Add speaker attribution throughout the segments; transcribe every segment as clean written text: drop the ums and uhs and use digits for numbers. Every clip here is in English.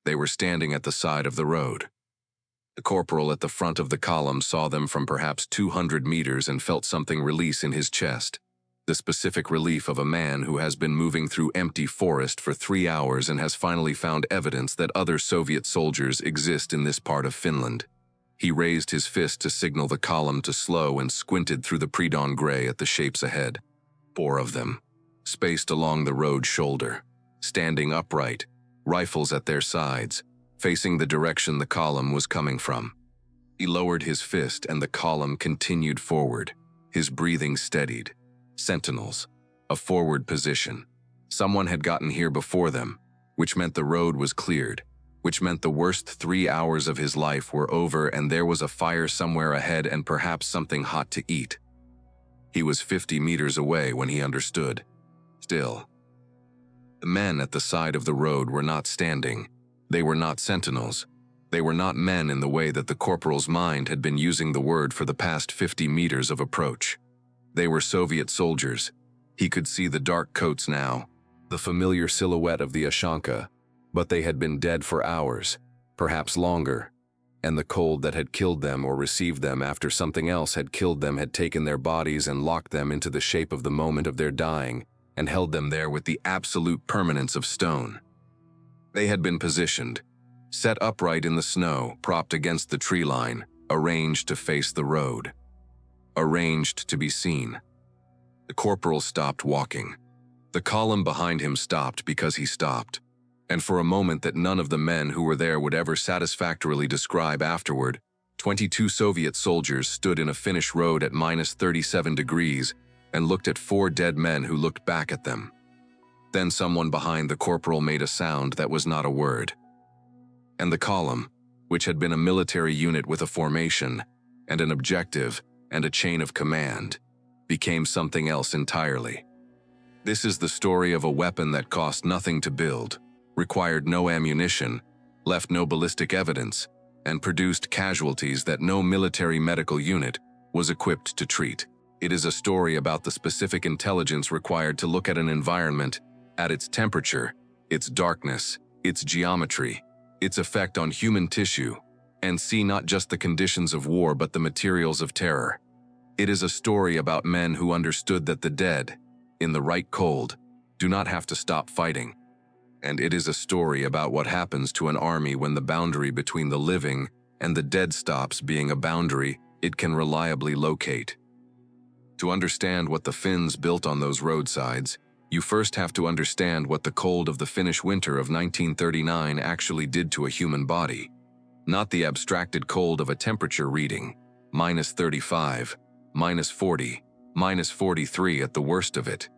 Speaker 1: They were standing at the side of the road. The corporal at the front of the column saw them from perhaps 200 meters and felt something release in his chest. The specific relief of a man who has been moving through empty forest for 3 hours and has finally found evidence that other Soviet soldiers exist in this part of Finland. He raised his fist to signal the column to slow and squinted through the pre-dawn gray at the shapes ahead. 4 of them, spaced along the road shoulder, standing upright, rifles at their sides, facing the direction the column was coming from. He lowered his fist and the column continued forward, his breathing steadied. Sentinels, a forward position. Someone had gotten here before them, which meant the road was cleared, which meant the worst 3 hours of his life were over and there was a fire somewhere ahead and perhaps something hot to eat. He was 50 meters away when he understood. Still, the men at the side of the road were not standing. They were not sentinels. They were not men in the way that the corporal's mind had been using the word for the past 50 meters of approach. They were Soviet soldiers. He could see the dark coats now, the familiar silhouette of the Ashanka, but they had been dead for hours, perhaps longer, and the cold that had killed them or received them after something else had killed them had taken their bodies and locked them into the shape of the moment of their dying and held them there with the absolute permanence of stone. They had been positioned, set upright in the snow, propped against the tree line, arranged to face the road. Arranged to be seen. The corporal stopped walking. The column behind him stopped because he stopped, and for a moment that none of the men who were there would ever satisfactorily describe afterward, 22 Soviet soldiers stood in a Finnish road at -37 degrees and looked at 4 dead men who looked back at them. Then someone behind the corporal made a sound that was not a word. And the column, which had been a military unit with a formation and an objective and a chain of command, became something else entirely. This is the story of a weapon that cost nothing to build, required no ammunition, left no ballistic evidence, and produced casualties that no military medical unit was equipped to treat. It is a story about the specific intelligence required to look at an environment, at its temperature, its darkness, its geometry, its effect on human tissue, and see not just the conditions of war but the materials of terror. It is a story about men who understood that the dead, in the right cold, do not have to stop fighting. And it is a story about what happens to an army when the boundary between the living and the dead stops being a boundary it can reliably locate. To understand what the Finns built on those roadsides, you first have to understand what the cold of the Finnish winter of 1939 actually did to a human body. Not the abstracted cold of a temperature reading, -35, -40, -43 at the worst of it,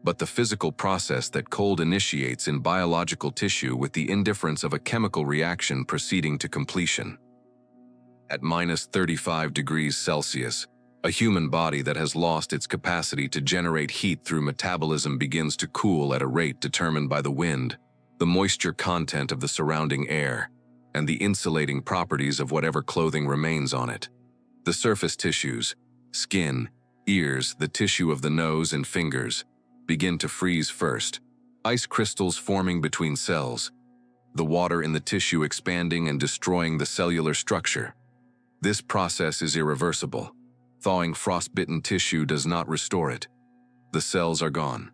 Speaker 1: but the physical process that cold initiates in biological tissue with the indifference of a chemical reaction proceeding to completion. At -35 degrees Celsius, a human body that has lost its capacity to generate heat through metabolism begins to cool at a rate determined by the wind, the moisture content of the surrounding air, and the insulating properties of whatever clothing remains on it. The surface tissues, skin, ears, the tissue of the nose and fingers, begin to freeze first, ice crystals forming between cells, the water in the tissue expanding and destroying the cellular structure. This process is irreversible. Thawing frostbitten tissue does not restore it. The cells are gone.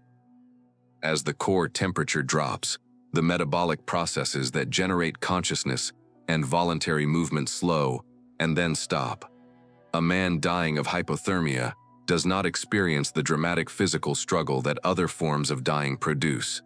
Speaker 1: As the core temperature drops, the metabolic processes that generate consciousness and voluntary movement slow and then stop. A man dying of hypothermia does not experience the dramatic physical struggle that other forms of dying produce.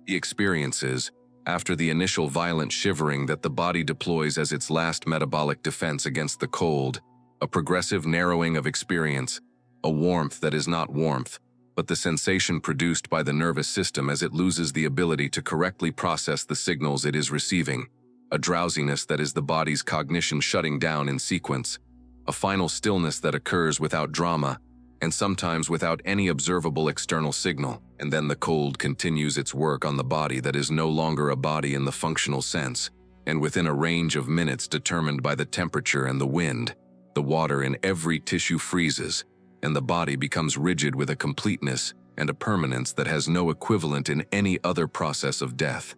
Speaker 1: He experiences, after the initial violent shivering that the body deploys as its last metabolic defense against the cold, a progressive narrowing of experience, a warmth that is not warmth, but the sensation produced by the nervous system as it loses the ability to correctly process the signals it is receiving, a drowsiness that is the body's cognition shutting down in sequence, a final stillness that occurs without drama, and sometimes without any observable external signal, and then the cold continues its work on the body that is no longer a body in the functional sense, and within a range of minutes determined by the temperature and the wind, the water in every tissue freezes, and the body becomes rigid with a completeness and a permanence that has no equivalent in any other process of death.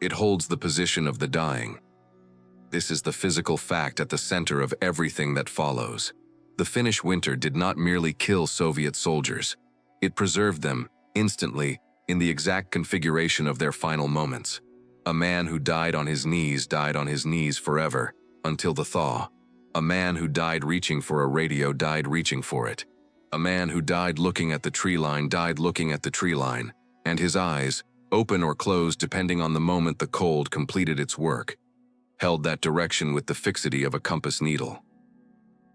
Speaker 1: It holds the position of the dying. This is the physical fact at the center of everything that follows. The Finnish winter did not merely kill Soviet soldiers. It preserved them, instantly, in the exact configuration of their final moments. A man who died on his knees forever, until the thaw. A man who died reaching for a radio died reaching for it. A man who died looking at the tree line died looking at the tree line, and his eyes, open or closed depending on the moment the cold completed its work, held that direction with the fixity of a compass needle.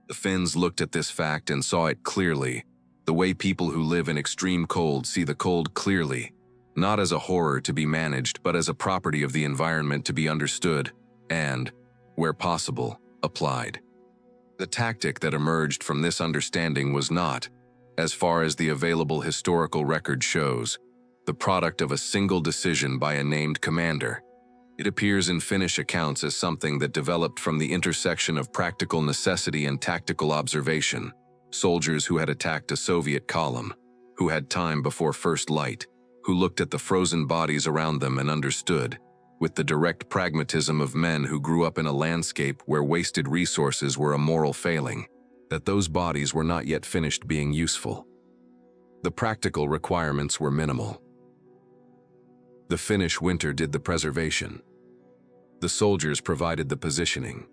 Speaker 1: The Finns looked at this fact and saw it clearly, the way people who live in extreme cold see the cold clearly, not as a horror to be managed but as a property of the environment to be understood and, where possible, applied. The tactic that emerged from this understanding was not, as far as the available historical record shows, the product of a single decision by a named commander. It appears in Finnish accounts as something that developed from the intersection of practical necessity and tactical observation. Soldiers who had attacked a Soviet column, who had time before first light, who looked at the frozen bodies around them and understood, with the direct pragmatism of men who grew up in a landscape where wasted resources were a moral failing, that those bodies were not yet finished being useful. The practical requirements were minimal. The Finnish winter did the preservation. The soldiers provided the positioning.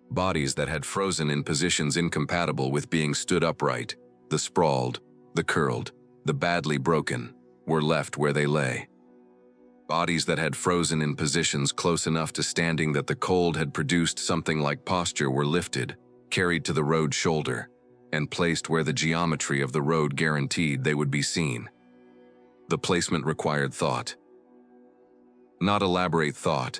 Speaker 1: Bodies that had frozen in positions incompatible with being stood upright, the sprawled, the curled, the badly broken, were left where they lay. Bodies that had frozen in positions close enough to standing that the cold had produced something like posture were lifted, carried to the road shoulder, and placed where the geometry of the road guaranteed they would be seen. The placement required thought. Not elaborate thought.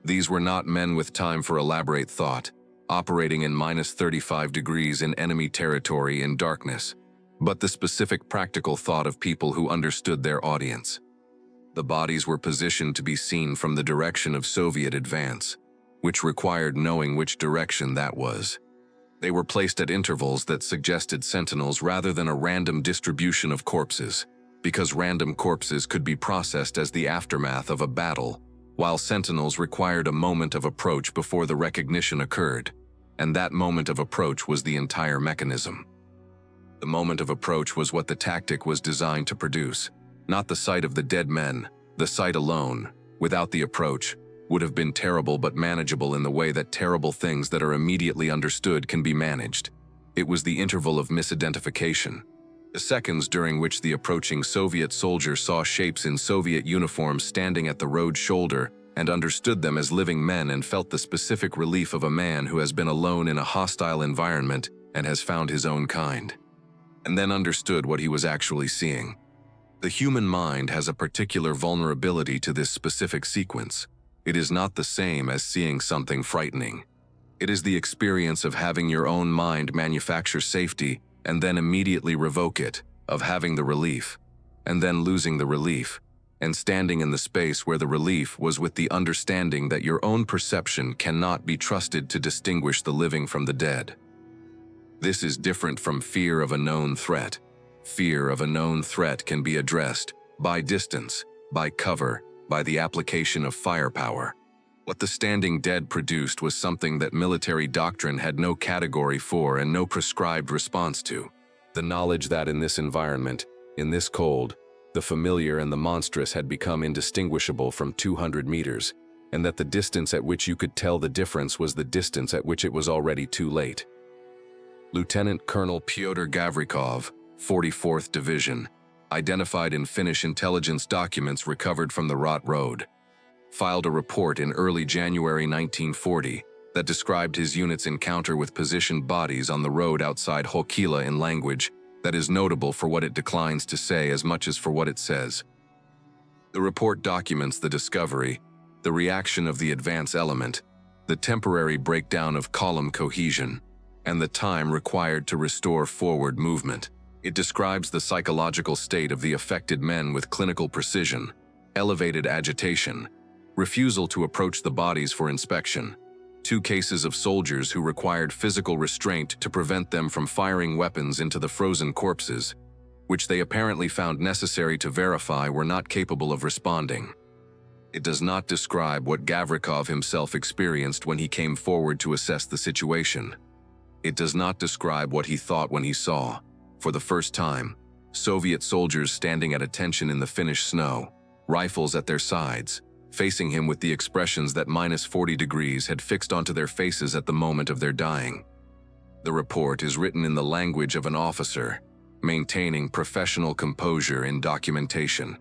Speaker 1: These were not men with time for elaborate thought, operating in -35 degrees in enemy territory in darkness, but the specific practical thought of people who understood their audience. The bodies were positioned to be seen from the direction of Soviet advance, which required knowing which direction that was. They were placed at intervals that suggested sentinels rather than a random distribution of corpses, because random corpses could be processed as the aftermath of a battle, while sentinels required a moment of approach before the recognition occurred, and that moment of approach was the entire mechanism. The moment of approach was what the tactic was designed to produce, not the sight of the dead men. The sight alone, without the approach, would have been terrible but manageable in the way that terrible things that are immediately understood can be managed. It was the interval of misidentification, the seconds during which the approaching Soviet soldier saw shapes in Soviet uniforms standing at the road shoulder and understood them as living men and felt the specific relief of a man who has been alone in a hostile environment and has found his own kind, and then understood what he was actually seeing. The human mind has a particular vulnerability to this specific sequence. It is not the same as seeing something frightening. It is the experience of having your own mind manufacture safety and then immediately revoke it, of having the relief, and then losing the relief, and standing in the space where the relief was with the understanding that your own perception cannot be trusted to distinguish the living from the dead. This is different from fear of a known threat. Fear of a known threat can be addressed by distance, by cover, by the application of firepower. What the standing dead produced was something that military doctrine had no category for and no prescribed response to. The knowledge that in this environment, in this cold, the familiar and the monstrous had become indistinguishable from 200 meters, and that the distance at which you could tell the difference was the distance at which it was already too late. Lieutenant Colonel Pyotr Gavrikov, 44th Division, identified in Finnish intelligence documents recovered from the Rot Road, filed a report in early January 1940 that described his unit's encounter with positioned bodies on the road outside Hokila in language that is notable for what it declines to say as much as for what it says. The report documents the discovery, the reaction of the advance element, the temporary breakdown of column cohesion, and the time required to restore forward movement. It describes the psychological state of the affected men with clinical precision, elevated agitation, refusal to approach the bodies for inspection, 2 cases of soldiers who required physical restraint to prevent them from firing weapons into the frozen corpses, which they apparently found necessary to verify were not capable of responding. It does not describe what Gavrikov himself experienced when he came forward to assess the situation. It does not describe what he thought when he saw, for the first time, Soviet soldiers standing at attention in the Finnish snow, rifles at their sides, facing him with the expressions that -40 degrees had fixed onto their faces at the moment of their dying. The report is written in the language of an officer, maintaining professional composure in documentation.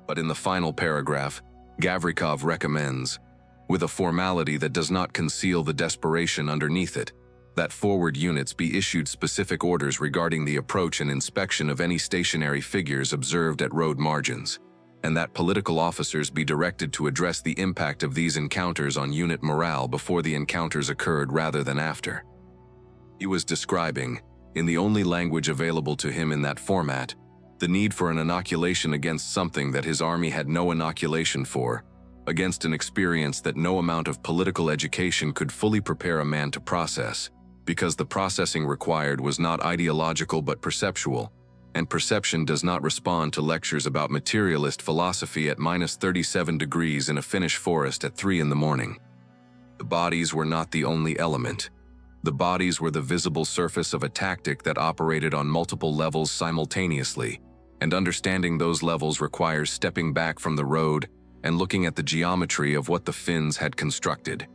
Speaker 1: But in the final paragraph, Gavrikov recommends, with a formality that does not conceal the desperation underneath it, that forward units be issued specific orders regarding the approach and inspection of any stationary figures observed at road margins, and that political officers be directed to address the impact of these encounters on unit morale before the encounters occurred rather than after. He was describing, in the only language available to him in that format, the need for an inoculation against something that his army had no inoculation for, against an experience that no amount of political education could fully prepare a man to process, because the processing required was not ideological but perceptual, and perception does not respond to lectures about materialist philosophy at -37 degrees in a Finnish forest at 3 in the morning. The bodies were not the only element. The bodies were the visible surface of a tactic that operated on multiple levels simultaneously, and understanding those levels requires stepping back from the road and looking at the geometry of what the Finns had constructed.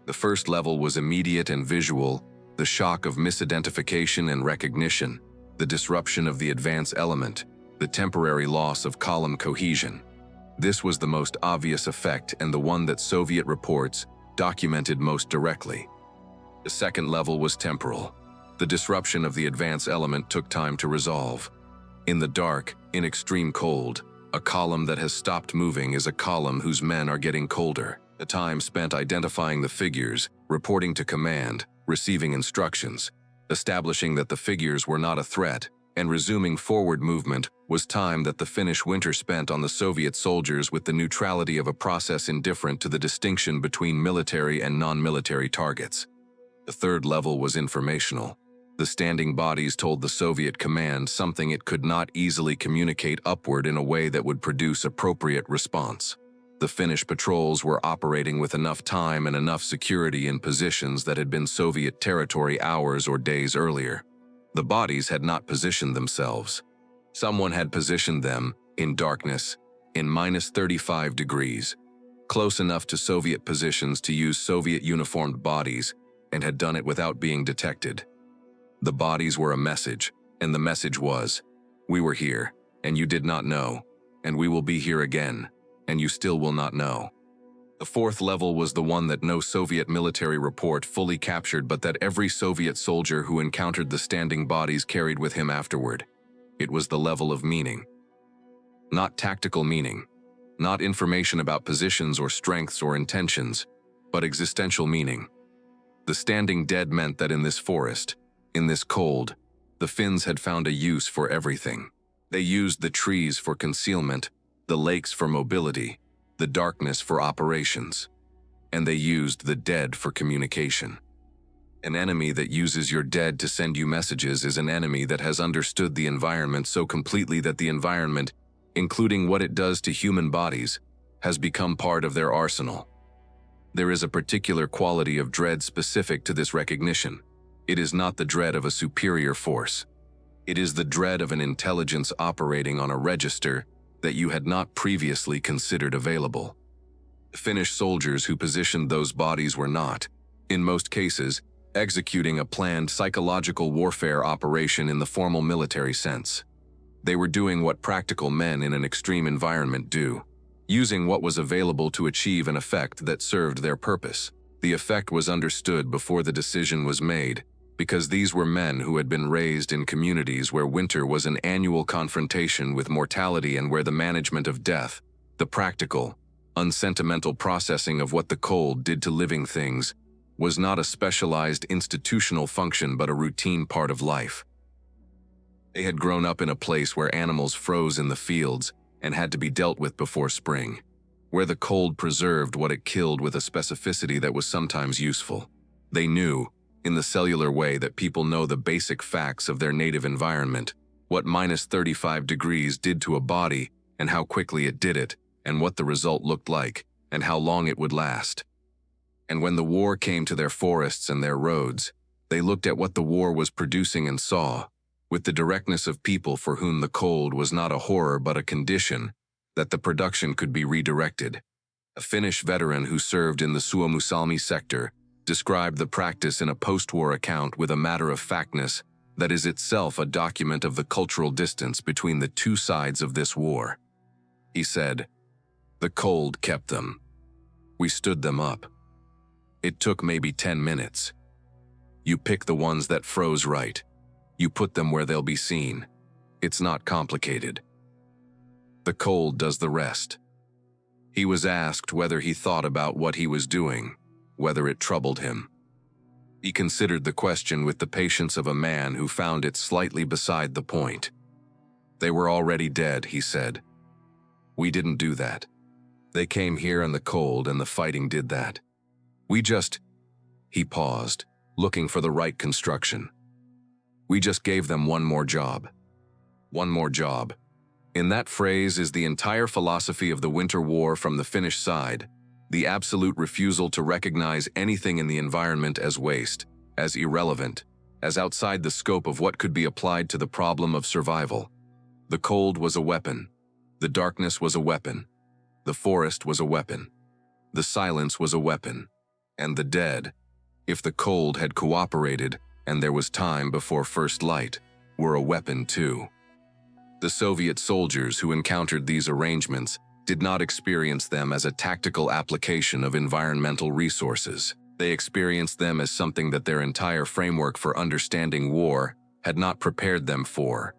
Speaker 1: The first level was immediate and visual, the shock of misidentification and recognition, the disruption of the advance element, the temporary loss of column cohesion. This was the most obvious effect and the one that Soviet reports documented most directly. The second level was temporal. The disruption of the advance element took time to resolve. In the dark, in extreme cold, a column that has stopped moving is a column whose men are getting colder. The time spent identifying the figures, reporting to command, receiving instructions, establishing that the figures were not a threat, and resuming forward movement was time that the Finnish winter spent on the Soviet soldiers with the neutrality of a process indifferent to the distinction between military and non-military targets. The third level was informational. The standing bodies told the Soviet command something it could not easily communicate upward in a way that would produce appropriate response. The Finnish patrols were operating with enough time and enough security in positions that had been Soviet territory hours or days earlier. The bodies had not positioned themselves. Someone had positioned them, in darkness, in -35 degrees, close enough to Soviet positions to use Soviet uniformed bodies, and had done it without being detected. The bodies were a message, and the message was, "We were here, and you did not know, and we will be here again, and you still will not know." The fourth level was the one that no Soviet military report fully captured but that every Soviet soldier who encountered the standing bodies carried with him afterward. It was the level of meaning. Not tactical meaning, not information about positions or strengths or intentions, but existential meaning. The standing dead meant that in this forest, in this cold, the Finns had found a use for everything. They used the trees for concealment, the lakes for mobility, the darkness for operations, and they used the dead for communication. An enemy that uses your dead to send you messages is an enemy that has understood the environment so completely that the environment, including what it does to human bodies, has become part of their arsenal. There is a particular quality of dread specific to this recognition. It is not the dread of a superior force. It is the dread of an intelligence operating on a register that you had not previously considered available. The Finnish soldiers who positioned those bodies were not, in most cases, executing a planned psychological warfare operation in the formal military sense. They were doing what practical men in an extreme environment do, using what was available to achieve an effect that served their purpose. The effect was understood before the decision was made, because these were men who had been raised in communities where winter was an annual confrontation with mortality and where the management of death, the practical, unsentimental processing of what the cold did to living things, was not a specialized institutional function but a routine part of life. They had grown up in a place where animals froze in the fields and had to be dealt with before spring, where the cold preserved what it killed with a specificity that was sometimes useful. They knew, in the cellular way that people know the basic facts of their native environment, what -35 degrees did to a body and how quickly it did it, and what the result looked like, and how long it would last. And when the war came to their forests and their roads, they looked at what the war was producing and saw, with the directness of people for whom the cold was not a horror but a condition, that the production could be redirected. A Finnish veteran who served in the Suomussalmi sector described the practice in a post-war account with a matter-of-factness that is itself a document of the cultural distance between the two sides of this war. He said, "The cold kept them. We stood them up. It took maybe 10 minutes. You pick the ones that froze right. You put them where they'll be seen. It's not complicated. The cold does the rest." He was asked whether he thought about what he was doing, whether it troubled him. He considered the question with the patience of a man who found it slightly beside the point. "They were already dead," he said. "We didn't do that. They came here in the cold and the fighting did that. We just—" He paused, looking for the right construction. "We just gave them one more job. One more job." In that phrase is the entire philosophy of the Winter War from the Finnish side, the absolute refusal to recognize anything in the environment as waste, as irrelevant, as outside the scope of what could be applied to the problem of survival. The cold was a weapon. The darkness was a weapon. The forest was a weapon. The silence was a weapon. And the dead, if the cold had cooperated and there was time before first light, were a weapon too. The Soviet soldiers who encountered these arrangements did not experience them as a tactical application of environmental resources. They experienced them as something that their entire framework for understanding war had not prepared them for,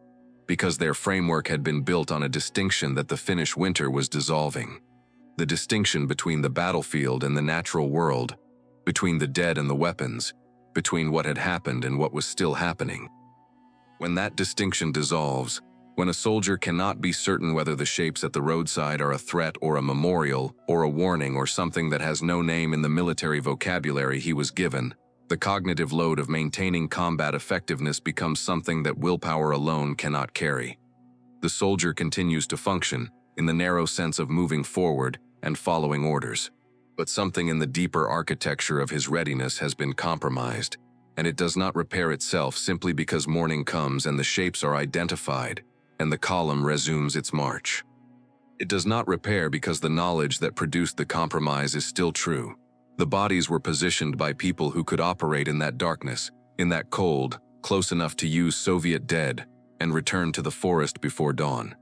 Speaker 1: because their framework had been built on a distinction that the Finnish winter was dissolving. The distinction between the battlefield and the natural world, between the dead and the weapons, between what had happened and what was still happening. When that distinction dissolves, when a soldier cannot be certain whether the shapes at the roadside are a threat or a memorial or a warning or something that has no name in the military vocabulary he was given, the cognitive load of maintaining combat effectiveness becomes something that willpower alone cannot carry. The soldier continues to function in the narrow sense of moving forward and following orders, but something in the deeper architecture of his readiness has been compromised, and it does not repair itself simply because morning comes and the shapes are identified and the column resumes its march. It does not repair because the knowledge that produced the compromise is still true. The bodies were positioned by people who could operate in that darkness, in that cold, close enough to use Soviet dead, and return to the forest before dawn.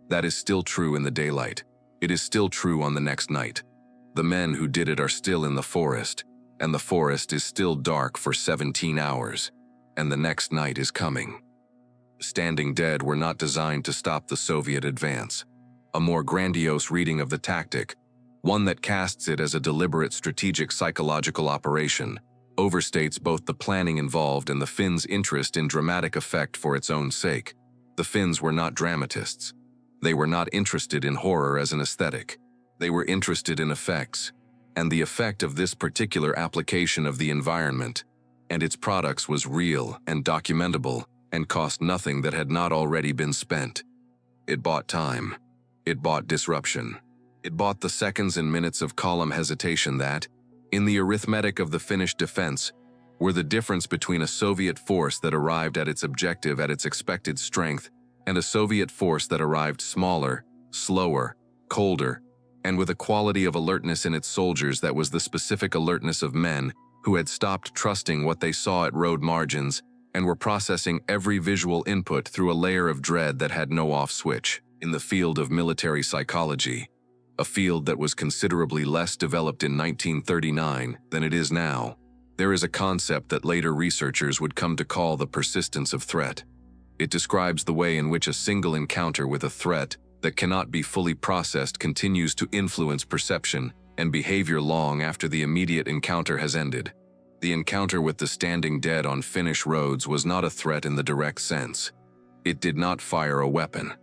Speaker 1: That is still true in the daylight. It is still true on the next night. The men who did it are still in the forest, and the forest is still dark for 17 hours, and the next night is coming. Standing dead were not designed to stop the Soviet advance. A more grandiose reading of the tactic, one that casts it as a deliberate strategic psychological operation, overstates both the planning involved and the Finns' interest in dramatic effect for its own sake. The Finns were not dramatists. They were not interested in horror as an aesthetic. They were interested in effects, and the effect of this particular application of the environment and its products was real and documentable and cost nothing that had not already been spent. It bought time. It bought disruption. It bought the seconds and minutes of column hesitation that, in the arithmetic of the Finnish defense, were the difference between a Soviet force that arrived at its objective at its expected strength and a Soviet force that arrived smaller, slower, colder, and with a quality of alertness in its soldiers that was the specific alertness of men who had stopped trusting what they saw at road margins and were processing every visual input through a layer of dread that had no off switch. In the field of military psychology, a field that was considerably less developed in 1939 than it is now, there is a concept that later researchers would come to call the persistence of threat. It describes the way in which a single encounter with a threat that cannot be fully processed continues to influence perception and behavior long after the immediate encounter has ended. The encounter with the standing dead on Finnish roads was not a threat in the direct sense. It did not fire a weapon.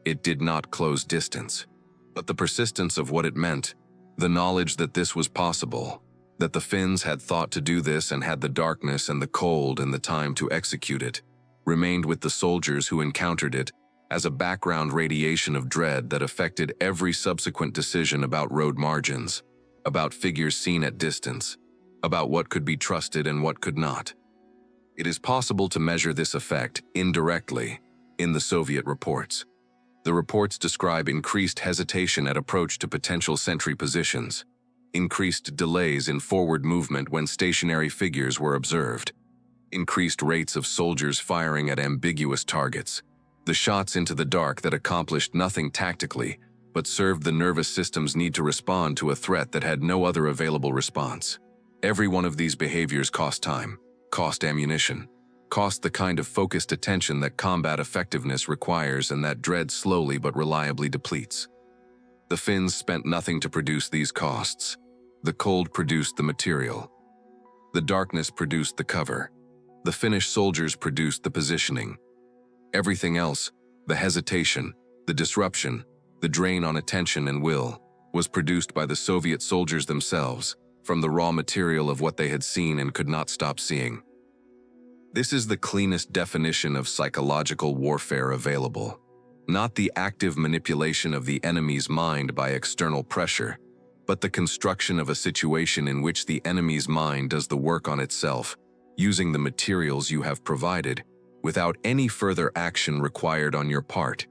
Speaker 1: It did not close distance. But the persistence of what it meant, the knowledge that this was possible, that the Finns had thought to do this and had the darkness and the cold and the time to execute it, remained with the soldiers who encountered it as a background radiation of dread that affected every subsequent decision about road margins, about figures seen at distance, about what could be trusted and what could not. It is possible to measure this effect indirectly in the Soviet reports. The reports describe increased hesitation at approach to potential sentry positions, increased delays in forward movement when stationary figures were observed, increased rates of soldiers firing at ambiguous targets, the shots into the dark that accomplished nothing tactically but served the nervous system's need to respond to a threat that had no other available response. Every one of these behaviors cost time, cost ammunition, cost the kind of focused attention that combat effectiveness requires and that dread slowly but reliably depletes. The Finns spent nothing to produce these costs. The cold produced the material. The darkness produced the cover. The Finnish soldiers produced the positioning. Everything else, the hesitation, the disruption, the drain on attention and will, was produced by the Soviet soldiers themselves, from the raw material of what they had seen and could not stop seeing. This is the cleanest definition of psychological warfare available. Not the active manipulation of the enemy's mind by external pressure, but the construction of a situation in which the enemy's mind does the work on itself, using the materials you have provided, without any further action required on your part.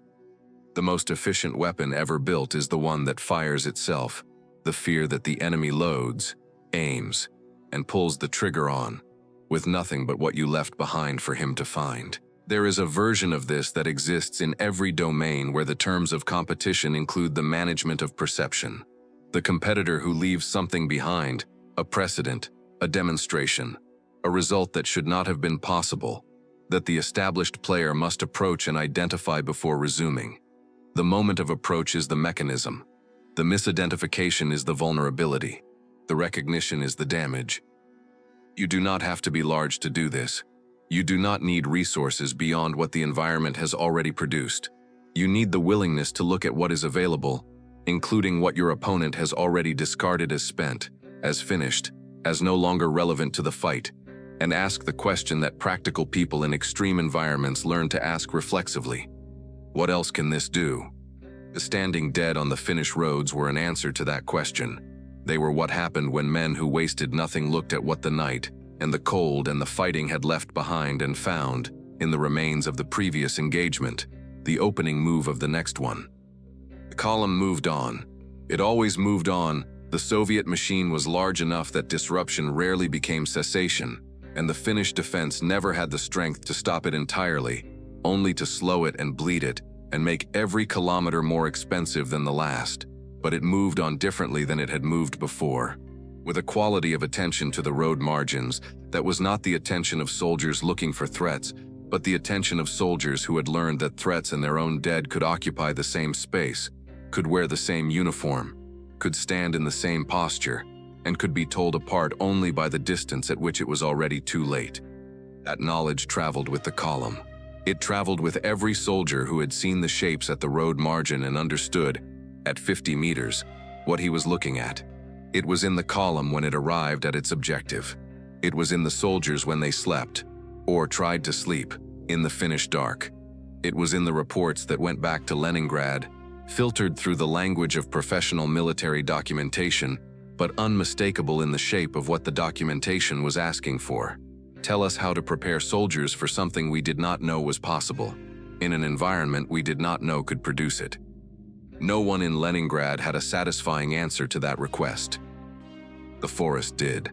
Speaker 1: The most efficient weapon ever built is the one that fires itself, the fear that the enemy loads, aims, and pulls the trigger on, with nothing but what you left behind for him to find. There is a version of this that exists in every domain where the terms of competition include the management of perception. The competitor who leaves something behind, a precedent, a demonstration, a result that should not have been possible, that the established player must approach and identify before resuming. The moment of approach is the mechanism. The misidentification is the vulnerability. The recognition is the damage. You do not have to be large to do this. You do not need resources beyond what the environment has already produced. You need the willingness to look at what is available, including what your opponent has already discarded as spent, as finished, as no longer relevant to the fight, and ask the question that practical people in extreme environments learn to ask reflexively. What else can this do? The standing dead on the Finnish roads were an answer to that question. They were what happened when men who wasted nothing looked at what the night, and the cold and the fighting had left behind and found, in the remains of the previous engagement, the opening move of the next one. The column moved on. It always moved on. The Soviet machine was large enough that disruption rarely became cessation, and the Finnish defense never had the strength to stop it entirely, only to slow it and bleed it, and make every kilometer more expensive than the last. But it moved on differently than it had moved before, with a quality of attention to the road margins that was not the attention of soldiers looking for threats, but the attention of soldiers who had learned that threats and their own dead could occupy the same space, could wear the same uniform, could stand in the same posture, and could be told apart only by the distance at which it was already too late. That knowledge traveled with the column. It traveled with every soldier who had seen the shapes at the road margin and understood, at 50 meters, what he was looking at. It was in the column when it arrived at its objective. It was in the soldiers when they slept, or tried to sleep, in the Finnish dark. It was in the reports that went back to Leningrad, filtered through the language of professional military documentation, but unmistakable in the shape of what the documentation was asking for. Tell us how to prepare soldiers for something we did not know was possible, in an environment we did not know could produce it. No one in Leningrad had a satisfying answer to that request. The forest did.